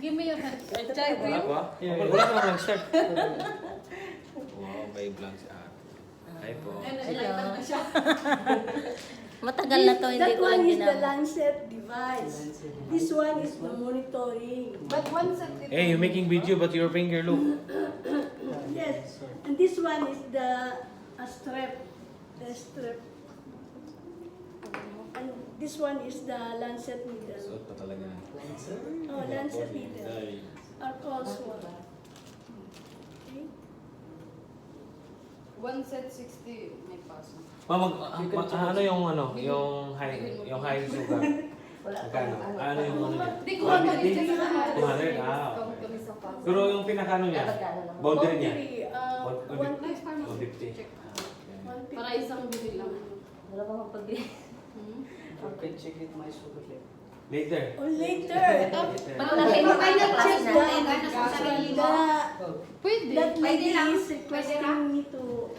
Give me your hand. Try to Wala you. pa? Wala pa mag-start. Wow, may blank si ate. Hi po. Nailan na siya. Matagal na to, hindi That ko lang one is the ginamit. Lancet device. This one is the monitoring. But once it Hey, you're making video but your finger look. Yes, and this one is the strap. The strap. And this one is the Lancet needle. Suot pa talaga. Oh, Lancet needle. Our close one. Okay. one set 60 may paso. Ano yung high sugar? Magkano? Ano yung ano niya? Hindi ko kami 200? kami sa paso. Pero yung pinakano niya? Boundary niya? Boundary, 150. Para isang bili lang. Wala pa mapag- You can check it my sugar level. Later. or later. Pag natin mo kayo na klase Check natin, the, Pwede. that Pwede lady lang. is requesting me to